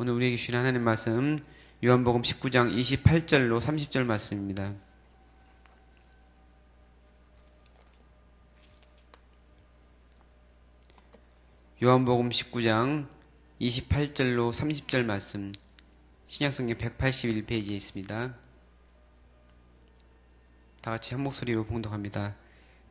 오늘 우리에게 주신 하나님 말씀 요한복음 19장 28절로 30절 말씀입니다. 요한복음 19장 28절로 30절 말씀 신약성경 181페이지에 있습니다. 다같이 한 목소리로 봉독합니다.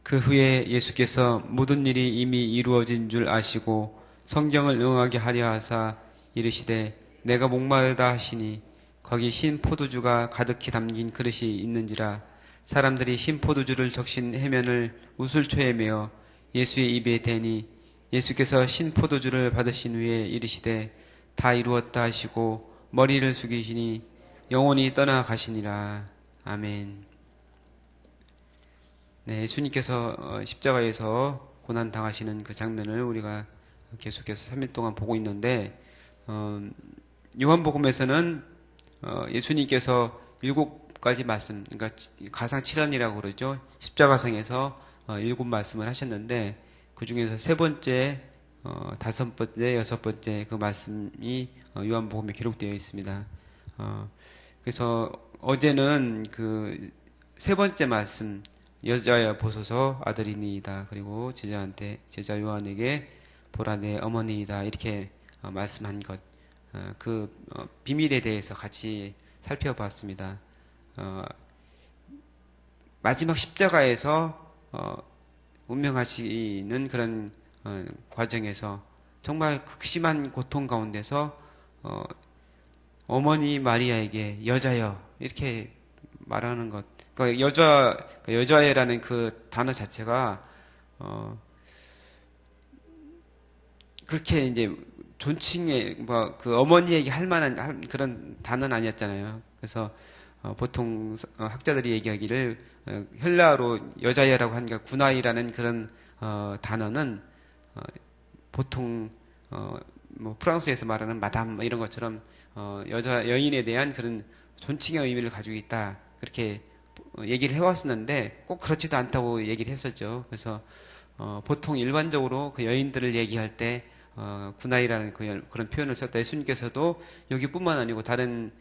그 후에 예수께서 모든 일이 이미 이루어진 줄 아시고 성경을 응하게 하려 하사 이르시되 내가 목마르다 하시니 거기 신 포도주가 가득히 담긴 그릇이 있는지라. 사람들이 신 포도주를 적신 해면을 우슬초에 메어 예수의 입에 대니 예수께서 신 포도주를 받으신 후에 이르시되 다 이루었다 하시고 머리를 숙이시니 영혼이 떠나가시니라. 아멘. 네, 예수님께서 십자가에서 고난 당하시는 그 장면을 우리가 계속해서 3일 동안 보고 있는데 요한복음에서는 예수님께서 7가지 말씀, 그러니까 가상 7언이라고 그러죠. 십자가상에서 7말씀을 하셨는데 그 중에서 3번째, 5번째, 6번째 그 말씀이 요한복음에 기록되어 있습니다. 그래서 어제는 그 3번째 말씀, 여자여 보소서 아들이니이다. 그리고 제자 요한에게 보라 내 어머니이다. 이렇게 말씀한 것, 그 비밀에 대해서 같이 살펴봤습니다. 마지막 십자가에서 운명하시는 그런 과정에서 정말 극심한 고통 가운데서 어머니 마리아에게 여자여 이렇게 말하는 것. 그러니까 여자애라는 그 단어 자체가 그렇게 이제 존칭에 그 어머니에게 할 만한 그런 단어는 아니었잖아요. 그래서 보통 학자들이 얘기하기를 헬라어로 여자애라고 하니까 구나이라는 그런 단어는 보통 뭐 프랑스에서 말하는 마담 이런 것처럼 여인에 대한 그런 존칭의 의미를 가지고 있다. 그렇게 얘기를 해왔었는데 꼭 그렇지도 않다고 얘기를 했었죠. 그래서 보통 일반적으로 그 여인들을 얘기할 때 구나이라는 그런 표현을 썼다. 예수님께서도 여기뿐만 아니고 다른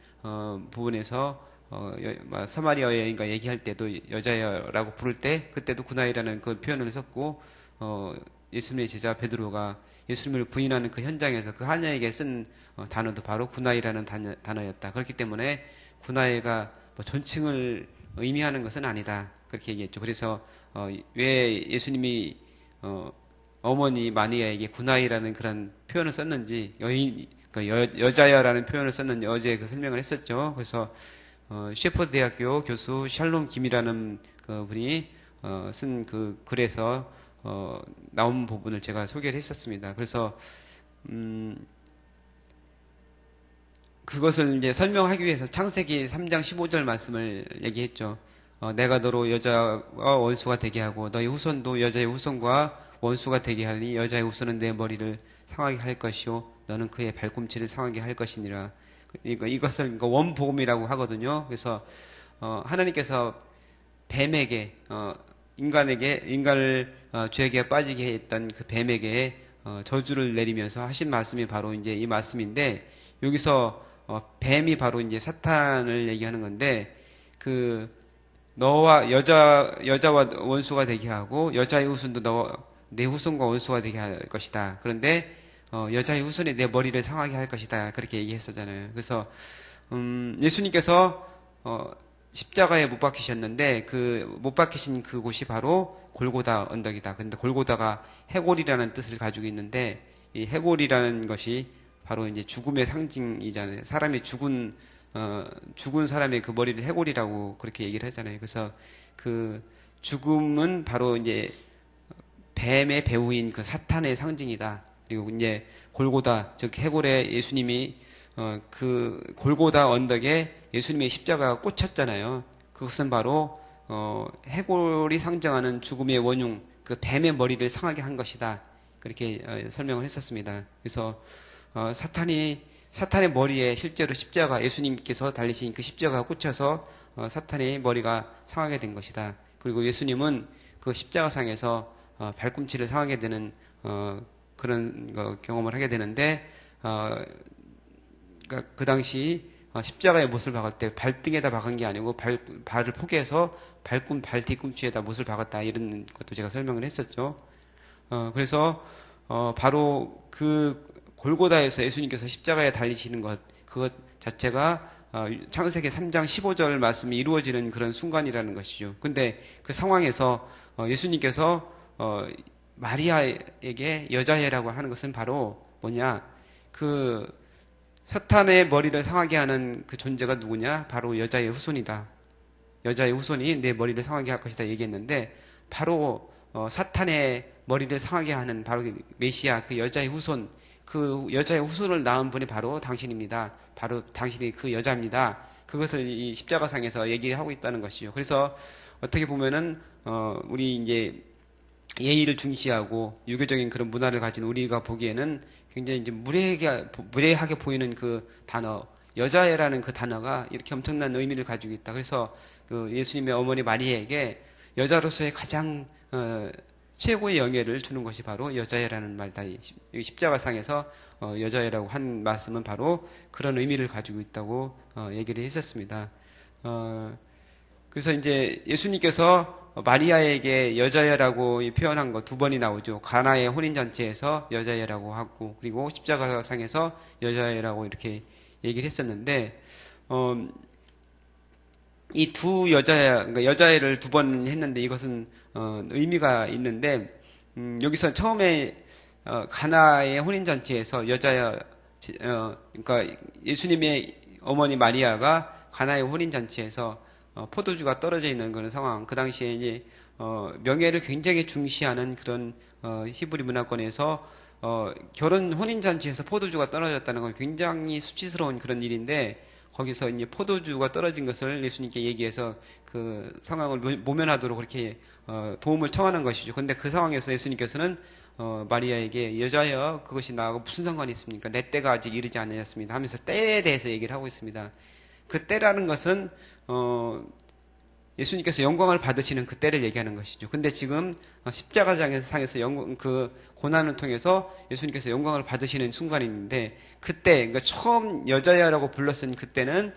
부분에서 사마리아 여인과 얘기할 때도 여자여라고 부를 때 그때도 구나이라는 그 표현을 썼고 예수님의 제자 베드로가 예수님을 부인하는 그 현장에서 그 하녀에게 쓴 단어도 바로 구나이라는 단어였다. 그렇기 때문에 구나이가 뭐 존칭을 의미하는 것은 아니다. 그렇게 얘기했죠. 그래서 왜 예수님이 어머니 마리아에게 구나이라는 그런 표현을 썼는지 여자야라는 표현을 썼는지 어제 그 설명을 했었죠. 그래서 셰퍼드 대학교 교수 샬롬 김이라는 그 분이 쓴 그 글에서 나온 부분을 제가 소개를 했었습니다. 그래서 그것을 이제 설명하기 위해서 창세기 3장 15절 말씀을 얘기했죠. 내가 너로 여자와 원수가 되게 하고 너희 후손도 여자의 후손과 원수가 되게 하니 여자의 후손은 내 머리를 상하게 할 것이요 너는 그의 발꿈치를 상하게 할 것이니라. 이것을 원복음이라고 하거든요. 그래서 하나님께서 뱀에게 인간을 죄에 빠지게 했던 그 뱀에게 저주를 내리면서 하신 말씀이 바로 이제 이 말씀인데 여기서 뱀이 바로 이제 사탄을 얘기하는 건데 그 너와 여자와 원수가 되게 하고 여자의 후손도 내 후손과 원수가 되게 할 것이다. 그런데 여자의 후손이 내 머리를 상하게 할 것이다. 그렇게 얘기했었잖아요. 그래서 예수님께서 십자가에 못 박히셨는데 그 못 박히신 그곳이 바로 골고다 언덕이다. 근데 골고다가 해골이라는 뜻을 가지고 있는데 이 해골이라는 것이 바로 이제 죽음의 상징이잖아요. 사람이 죽은 사람의 그 머리를 해골이라고 그렇게 얘기를 하잖아요. 그래서 그 죽음은 바로 이제 뱀의 배후인 그 사탄의 상징이다. 그리고 이제 골고다, 즉 해골에 예수님이 그 골고다 언덕에 예수님의 십자가가 꽂혔잖아요. 그것은 바로 해골이 상징하는 죽음의 원흉, 그 뱀의 머리를 상하게 한 것이다. 그렇게 설명을 했었습니다. 그래서 사탄의 머리에 실제로 십자가, 예수님께서 달리신 그 십자가가 꽂혀서 사탄의 머리가 상하게 된 것이다. 그리고 예수님은 그 십자가상에서 발꿈치를 상하게 되는 그런 경험을 하게 되는데 그러니까 그 당시 십자가의 못을 박을 때 발등에다 박은 게 아니고 발을 포개서 발 뒤꿈치에다 못을 박았다 이런 것도 제가 설명을 했었죠. 그래서 바로 그 골고다에서 예수님께서 십자가에 달리시는 그것 자체가 창세기 3장 15절 말씀이 이루어지는 그런 순간이라는 것이죠. 근데 그 상황에서 예수님께서 마리아에게 여자애라고 하는 것은 바로 뭐냐? 그 사탄의 머리를 상하게 하는 그 존재가 누구냐? 바로 여자의 후손이다. 여자의 후손이 내 머리를 상하게 할 것이다 얘기했는데 바로 사탄의 머리를 상하게 하는 바로 그 메시아 그 여자의 후손 그 여자의 후손을 낳은 분이 바로 당신입니다. 바로 당신이 그 여자입니다. 그것을 이 십자가상에서 얘기를 하고 있다는 것이죠. 그래서 어떻게 보면은 우리 이제 예의를 중시하고 유교적인 그런 문화를 가진 우리가 보기에는 굉장히 이제 무례하게 보이는 그 단어 여자애라는 그 단어가 이렇게 엄청난 의미를 가지고 있다. 그래서 그 예수님의 어머니 마리아에게 여자로서의 가장 최고의 영예를 주는 것이 바로 여자애라는 말이다. 십자가상에서 여자애라고 한 말씀은 바로 그런 의미를 가지고 있다고 얘기를 했었습니다. 그래서 이제 예수님께서 마리아에게 여자애라고 표현한 거 두 번이 나오죠. 가나의 혼인잔치에서 여자애라고 하고 그리고 십자가상에서 여자애라고 이렇게 얘기를 했었는데 이 두 그러니까 여자애를 두 번 했는데 이것은 의미가 있는데 여기서 처음에 가나의 혼인잔치에서 그러니까 예수님의 어머니 마리아가 가나의 혼인잔치에서 포도주가 떨어져 있는 그런 상황. 그 당시에 이제 명예를 굉장히 중시하는 그런 히브리 문화권에서 결혼 혼인잔치에서 포도주가 떨어졌다는 건 굉장히 수치스러운 그런 일인데 거기서 이제 포도주가 떨어진 것을 예수님께 얘기해서 그 상황을 모면하도록 그렇게 도움을 청하는 것이죠. 근데 그 상황에서 예수님께서는 마리아에게 여자여 그것이 나하고 무슨 상관이 있습니까? 내 때가 아직 이르지 않았습니다 하면서 때에 대해서 얘기를 하고 있습니다. 그 때라는 것은 예수님께서 영광을 받으시는 그 때를 얘기하는 것이죠. 근데 지금 십자가상에서 그 고난을 통해서 예수님께서 영광을 받으시는 순간인데 그때 그러니까 처음 여자야라고 불렀은 그때는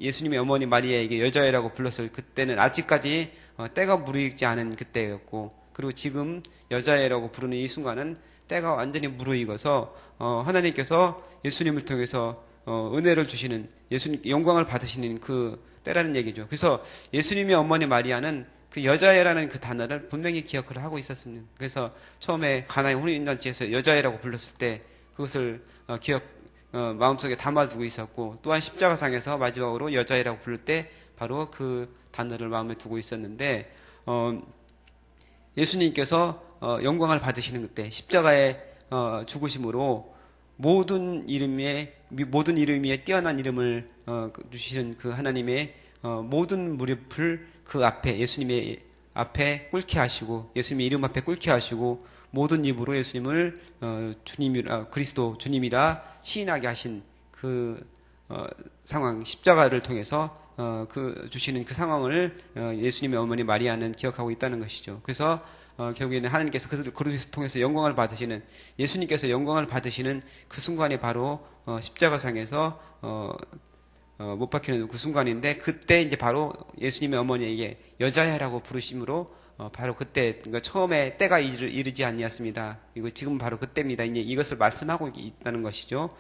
예수님의 어머니 마리아에게 여자야라고 불렀을 그때는 아직까지 때가 무르익지 않은 그때였고 그리고 지금 여자야라고 부르는 이 순간은 때가 완전히 무르익어서 하나님께서 예수님을 통해서 은혜를 주시는 예수님 영광을 받으시는 그 때라는 얘기죠. 그래서 예수님의 어머니 마리아는 그 여자애라는 그 단어를 분명히 기억을 하고 있었습니다. 그래서 처음에 가나의 혼인잔치에서 여자애라고 불렀을 때 그것을 마음속에 담아두고 있었고 또한 십자가상에서 마지막으로 여자애라고 부를 때 바로 그 단어를 마음에 두고 있었는데 예수님께서 영광을 받으시는 그때 십자가의 죽으심으로 모든 이름 위에 뛰어난 이름을 주시는 그 하나님의 모든 무릎을 그 앞에 예수님의 앞에 꿇게 하시고 예수님의 이름 앞에 꿇게 하시고 모든 입으로 예수님을 그리스도 주님이라 시인하게 하신 그 상황 십자가를 통해서 주시는 그 상황을 예수님의 어머니 마리아는 기억하고 있다는 것이죠. 그래서 결국에는 하나님께서 그를 통해서 영광을 받으시는 예수님께서 영광을 받으시는 그 순간이 바로 십자가상에서 못 박히는 그 순간인데 그때 이제 바로 예수님의 어머니에게 여자야라고 부르심으로 바로 그때 그러니까 처음에 때가 이르지 아니었습니다. 이거 지금 바로 그때입니다. 이제 이것을 말씀하고 있다는 것이죠.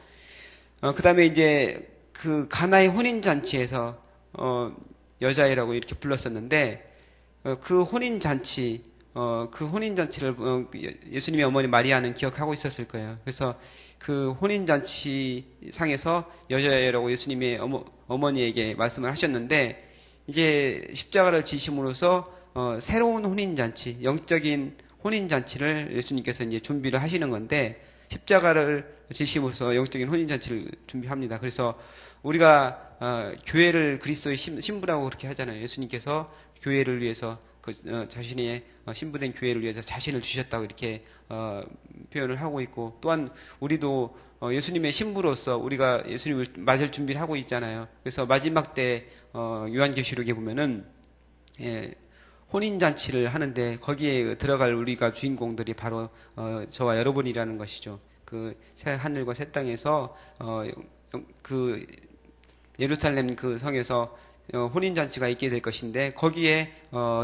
그다음에 이제 그 가나의 혼인 잔치에서 여자애라고 이렇게 불렀었는데 그 혼인 잔치를 예수님의 어머니 마리아는 기억하고 있었을 거예요. 그래서 그 혼인 잔치 상에서 여자애라고 예수님의 어머니에게 말씀을 하셨는데 이제 십자가를 지심으로써 새로운 혼인 잔치, 영적인 혼인 잔치를 예수님께서 이제 준비를 하시는 건데 십자가를 지심으로써 영적인 혼인 잔치를 준비합니다. 그래서 우리가 교회를 그리스도의 신부라고 그렇게 하잖아요. 예수님께서 교회를 위해서 자신의 신부된 교회를 위해서 자신을 주셨다고 이렇게 표현을 하고 있고 또한 우리도 예수님의 신부로서 우리가 예수님을 맞을 준비를 하고 있잖아요. 그래서 마지막 때 요한계시록에 보면은 혼인잔치를 하는데 거기에 들어갈 우리가 주인공들이 바로 저와 여러분이라는 것이죠. 그 새 하늘과 새 땅에서 그 예루살렘 그 성에서 혼인잔치가 있게 될 것인데 거기에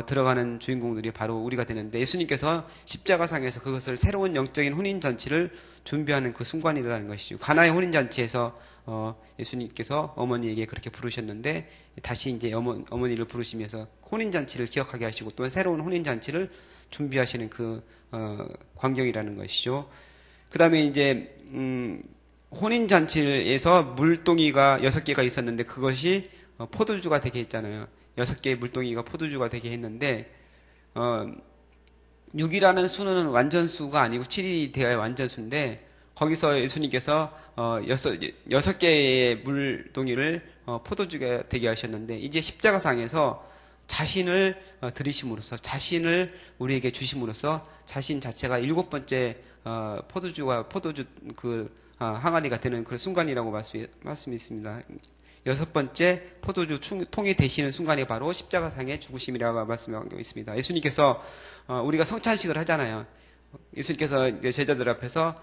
들어가는 주인공들이 바로 우리가 되는데 예수님께서 십자가상에서 그것을 새로운 영적인 혼인잔치를 준비하는 그 순간이라는 것이죠. 가나의 혼인잔치에서 예수님께서 어머니에게 그렇게 부르셨는데 다시 이제 어머니를 부르시면서 혼인잔치를 기억하게 하시고 또 새로운 혼인잔치를 준비하시는 그 광경이라는 것이죠. 그 다음에 이제 혼인잔치에서 물동이가 6개가 있었는데 그것이 포도주가 되게 했잖아요. 6개의 물동이가 포도주가 되게 했는데 6이라는 수는 완전수가 아니고 7이 되어야 완전수인데 거기서 예수님께서 6개의 물동이를 포도주가 되게 하셨는데 이제 십자가상에서 자신을 들이심으로써 자신을 우리에게 주심으로써 자신 자체가 7번째 포도주 그 항아리가 되는 그 순간이라고 말씀이 있습니다. 6번째 포도주 통이 되시는 순간이 바로 십자가상의 죽으심이라고 말씀하고 있습니다. 예수님께서 우리가 성찬식을 하잖아요. 예수님께서 이제 제자들 앞에서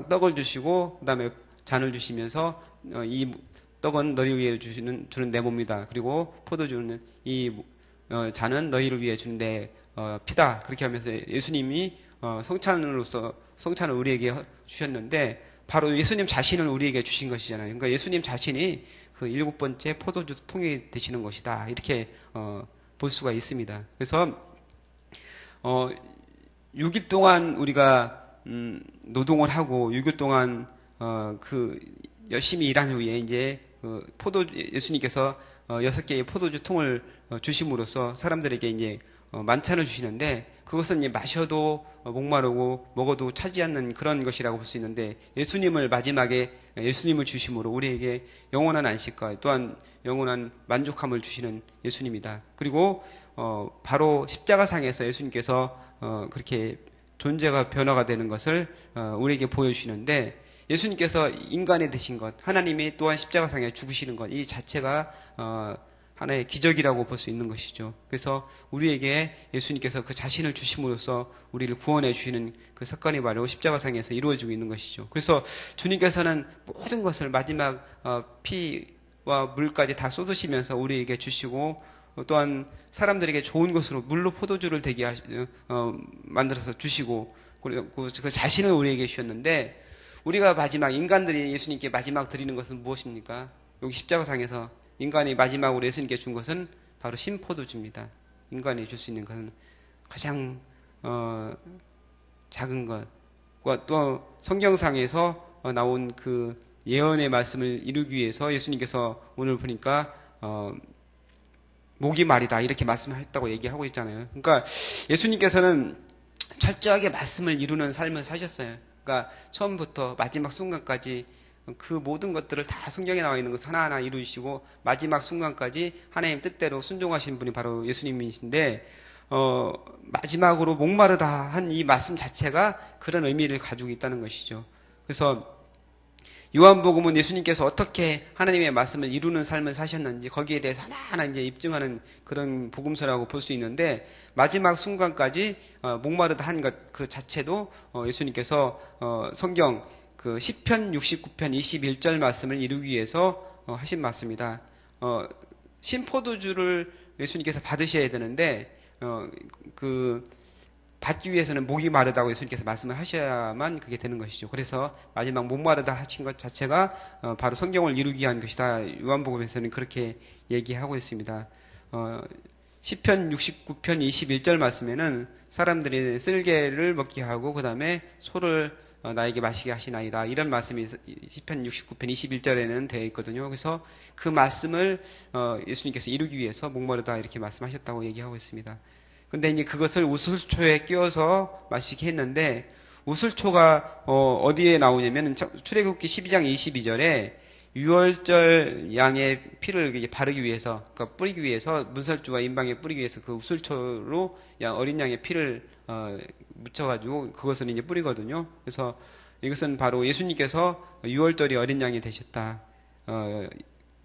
떡을 주시고 그다음에 잔을 주시면서 이 떡은 너희 위해 주는 내 몸이다. 그리고 포도주는 이 잔은 너희를 위해 주는 내 피다. 그렇게 하면서 예수님이 성찬을 우리에게 주셨는데 바로 예수님 자신을 우리에게 주신 것이잖아요. 그러니까 예수님 자신이 그 7번째 포도주 통이 되시는 것이다. 이렇게 볼 수가 있습니다. 그래서 6일 동안 우리가 노동을 하고 6일 동안 그 열심히 일한 후에 이제 예수님께서 6개의 포도주 통을 주심으로써 사람들에게 이제 만찬을 주시는데 그것은 이제 마셔도 목마르고 먹어도 차지 않는 그런 것이라고 볼 수 있는데 예수님을 마지막에 예수님을 주심으로 우리에게 영원한 안식과 또한 영원한 만족함을 주시는 예수님이다. 그리고 바로 십자가상에서 예수님께서 그렇게 존재가 변화가 되는 것을 우리에게 보여주시는데 예수님께서 인간이 되신 것, 하나님이 또한 십자가상에 죽으시는 것, 이 자체가 하나의 기적이라고 볼 수 있는 것이죠. 그래서 우리에게 예수님께서 그 자신을 주심으로써 우리를 구원해 주시는 그 사건이 바로 십자가상에서 이루어지고 있는 것이죠. 그래서 주님께서는 모든 것을 마지막 피와 물까지 다 쏟으시면서 우리에게 주시고 또한 사람들에게 좋은 것으로 물로 포도주를 되게 만들어서 주시고 그리고 그 자신을 우리에게 주셨는데 우리가 마지막 인간들이 예수님께 마지막 드리는 것은 무엇입니까? 여기 십자가상에서 인간이 마지막으로 예수님께 준 것은 바로 신포도주입니다. 인간이 줄 수 있는 것은 가장 작은 것과 또 성경상에서 나온 그 예언의 말씀을 이루기 위해서 예수님께서 오늘 보니까 목이 말이다 이렇게 말씀하셨다고 얘기하고 있잖아요. 그러니까 예수님께서는 철저하게 말씀을 이루는 삶을 사셨어요. 그러니까 처음부터 마지막 순간까지 그 모든 것들을 다 성경에 나와 있는 것 하나하나 이루시고 마지막 순간까지 하나님 뜻대로 순종하신 분이 바로 예수님이신데 마지막으로 목마르다 한 이 말씀 자체가 그런 의미를 가지고 있다는 것이죠. 그래서 요한복음은 예수님께서 어떻게 하나님의 말씀을 이루는 삶을 사셨는지 거기에 대해서 하나하나 이제 입증하는 그런 복음서라고 볼 수 있는데 마지막 순간까지 목마르다 한 것 그 자체도 예수님께서 성경 그 시편 69편 21절 말씀을 이루기 위해서 하신 말씀이다. 신포도주를 예수님께서 받으셔야 되는데 받기 위해서는 목이 마르다고 예수님께서 말씀을 하셔야만 그게 되는 것이죠. 그래서 마지막 목마르다 하신 것 자체가 바로 성경을 이루기 위한 것이다. 요한복음에서는 그렇게 얘기하고 있습니다. 시편 69편 21절 말씀에는 사람들이 쓸개를 먹게 하고 그 다음에 소를 나에게 마시게 하시나이다. 이런 말씀이 시편 69편 21절에는 되어 있거든요. 그래서 그 말씀을 예수님께서 이루기 위해서 목마르다 이렇게 말씀하셨다고 얘기하고 있습니다. 근데 이제 그것을 우슬초에 끼워서 마시게 했는데 우슬초가 어디에 나오냐면 출애굽기 12장 22절에 유월절 양의 피를 바르기 위해서 그러니까 뿌리기 위해서 문설주와 인방에 뿌리기 위해서 그 우슬초로 어린 양의 피를 묻혀가지고 그것을 이제 뿌리거든요. 그래서 이것은 바로 예수님께서 유월절이 어린 양이 되셨다.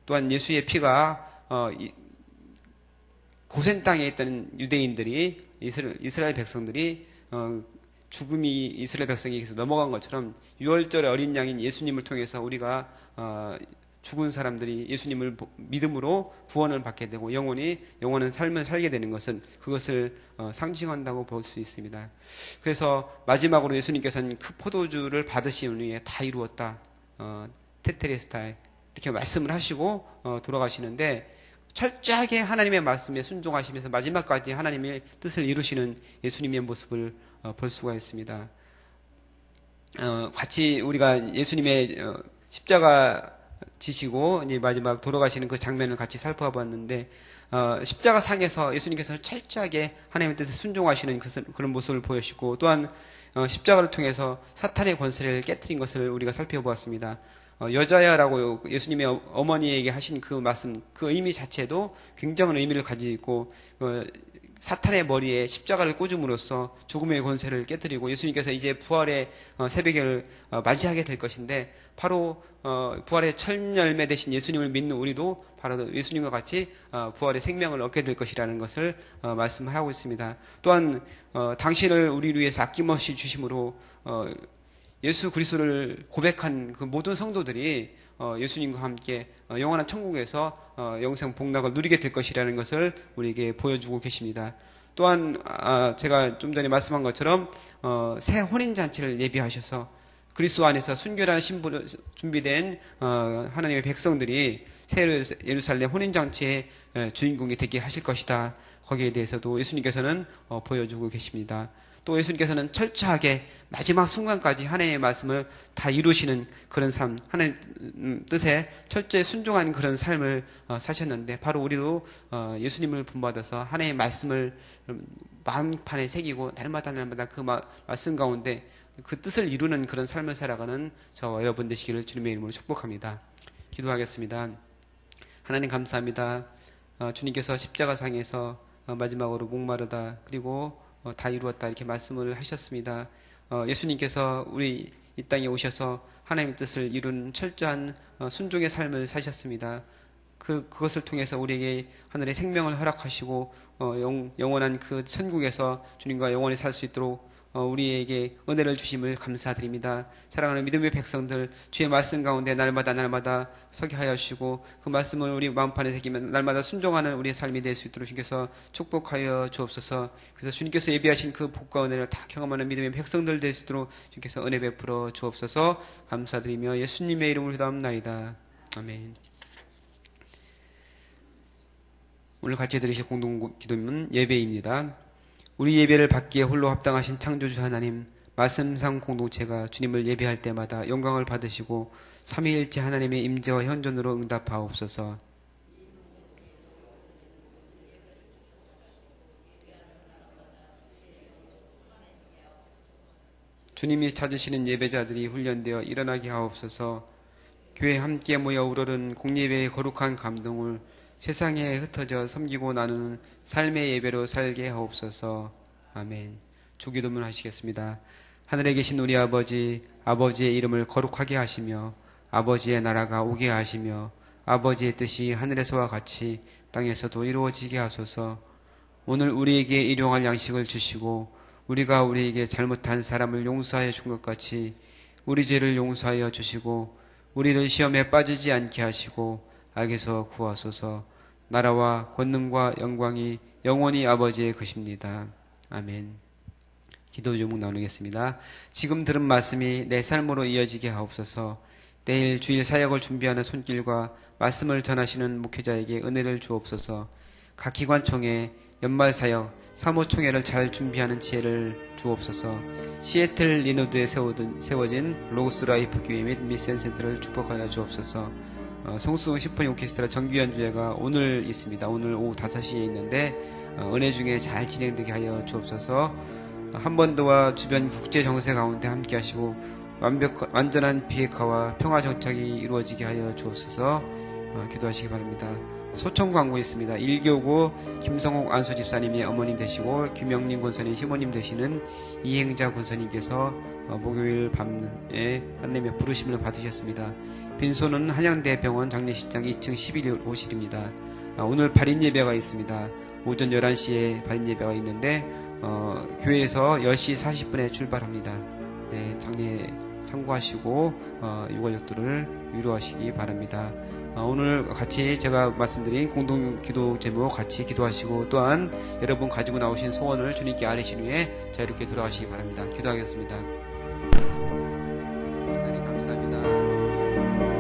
또한 예수의 피가 고센 땅에 있던 유대인들이 이스라엘 백성들이 죽음이 이스라엘 백성에게서 넘어간 것처럼 유월절의 어린 양인 예수님을 통해서 우리가 죽은 사람들이 예수님을 믿음으로 구원을 받게 되고 영원한 삶을 살게 되는 것은 그것을 상징한다고 볼 수 있습니다. 그래서 마지막으로 예수님께서는 그 포도주를 받으신 후에 다 이루었다, 테텔레스타이 이렇게 말씀을 하시고 돌아가시는데, 철저하게 하나님의 말씀에 순종하시면서 마지막까지 하나님의 뜻을 이루시는 예수님의 모습을 볼 수가 있습니다. 같이 우리가 예수님의 십자가 지시고 이제 마지막 돌아가시는 그 장면을 같이 살펴봤는데, 십자가 상에서 예수님께서 철저하게 하나님의 뜻에 순종하시는 그런 모습을 보여주시고, 또한 십자가를 통해서 사탄의 권세를 깨뜨린 것을 우리가 살펴보았습니다. 여자야라고 예수님의 어머니에게 하신 그 말씀, 그 의미 자체도 굉장한 의미를 가지고 있고, 사탄의 머리에 십자가를 꽂음으로써 죽음의 권세를 깨뜨리고 예수님께서 이제 부활의 새벽을 맞이하게 될 것인데, 바로 부활의 첫 열매 되신 예수님을 믿는 우리도 바로 예수님과 같이 부활의 생명을 얻게 될 것이라는 것을 말씀하고 있습니다. 또한 당신을 우리를 위해서 아낌없이 주심으로 예수 그리스도를 고백한 그 모든 성도들이 예수님과 함께 영원한 천국에서 영생 복락을 누리게 될 것이라는 것을 우리에게 보여주고 계십니다. 또한 제가 좀 전에 말씀한 것처럼 새 혼인잔치를 예비하셔서 그리스도 안에서 순결한 신부로 준비된 하나님의 백성들이 새 예루살렘 혼인잔치의 주인공이 되게 하실 것이다. 거기에 대해서도 예수님께서는 보여주고 계십니다. 또 예수님께서는 철저하게 마지막 순간까지 하나님의 말씀을 다 이루시는 그런 삶, 하나님 뜻에 철저히 순종한 그런 삶을 사셨는데, 바로 우리도 예수님을 본받아서 하나님의 말씀을 마음판에 새기고 날마다 그 말씀 가운데 그 뜻을 이루는 그런 삶을 살아가는 저와 여러분 되시기를 주님의 이름으로 축복합니다. 기도하겠습니다. 하나님 감사합니다. 주님께서 십자가상에서 마지막으로 목마르다, 그리고 다 이루었다 이렇게 말씀을 하셨습니다. 예수님께서 우리 이 땅에 오셔서 하나님의 뜻을 이룬 철저한 순종의 삶을 사셨습니다. 그것을 통해서 우리에게 하늘의 생명을 허락하시고 영원한 그 천국에서 주님과 영원히 살 수 있도록 우리에게 은혜를 주심을 감사드립니다. 사랑하는 믿음의 백성들, 주의 말씀 가운데 날마다 서게 하여 주시고 그 말씀을 우리 마음판에 새기면 날마다 순종하는 우리의 삶이 될 수 있도록 주님께서 축복하여 주옵소서. 그래서 주님께서 예비하신 그 복과 은혜를 다 경험하는 믿음의 백성들 될 수 있도록 주님께서 은혜 베풀어 주옵소서. 감사드리며 예수님의 이름으로 기도합나이다. 아멘. 오늘 같이 들으실 공동 기도는 예배입니다. 우리 예배를 받기에 홀로 합당하신 창조주 하나님, 말씀상 공동체가 주님을 예배할 때마다 영광을 받으시고 삼위일체 하나님의 임재와 현존으로 응답하옵소서. 주님이 찾으시는 예배자들이 훈련되어 일어나게 하옵소서. 교회 함께 모여 우러른 공예배의 거룩한 감동을 세상에 흩어져 섬기고 나누는 삶의 예배로 살게 하옵소서. 아멘. 주기도문 하시겠습니다. 하늘에 계신 우리 아버지, 아버지의 이름을 거룩하게 하시며 아버지의 나라가 오게 하시며 아버지의 뜻이 하늘에서와 같이 땅에서도 이루어지게 하소서. 오늘 우리에게 일용할 양식을 주시고 우리가 우리에게 잘못한 사람을 용서하여 준 것 같이 우리 죄를 용서하여 주시고 우리를 시험에 빠지지 않게 하시고 악에서 구하소서. 나라와 권능과 영광이 영원히 아버지의 것입니다. 아멘. 기도 제목 나누겠습니다. 지금 들은 말씀이 내 삶으로 이어지게 하옵소서. 내일 주일 사역을 준비하는 손길과 말씀을 전하시는 목회자에게 은혜를 주옵소서. 각 기관총회, 연말 사역, 사무총회를 잘 준비하는 지혜를 주옵소서. 시애틀 리노드에 세워진 로고스 라이프 교회 및 미션 센터를 축복하여 주옵소서. 성수동 시포니 오케스트라 정규 연주회가 오늘 있습니다. 오늘 오후 5시에 있는데 은혜 중에 잘 진행되게 하여 주옵소서. 한반도와 주변 국제 정세 가운데 함께 하시고 완전한 비핵화와 평화 정착이 이루어지게 하여 주옵소서. 기도하시기 바랍니다. 소청 광고 있습니다. 1교구 김성옥 안수 집사님이 어머님 되시고 김영림 권사님 시모님 되시는 이행자 권사님께서 목요일 밤에 하나님의 부르심을 받으셨습니다. 빈소는 한양대병원 장례식장 2층 11호실입니다. 오늘 발인 예배가 있습니다. 오전 11시에 발인 예배가 있는데 교회에서 10시 40분에 출발합니다. 네, 장례 참고하시고 6월6도를 위로하시기 바랍니다. 오늘 같이 제가 말씀드린 공동 기도 제목 같이 기도하시고 또한 여러분 가지고 나오신 소원을 주님께 아뢰신 후에 자유롭게 돌아가시기 바랍니다. 기도하겠습니다. 하나님 감사합니다.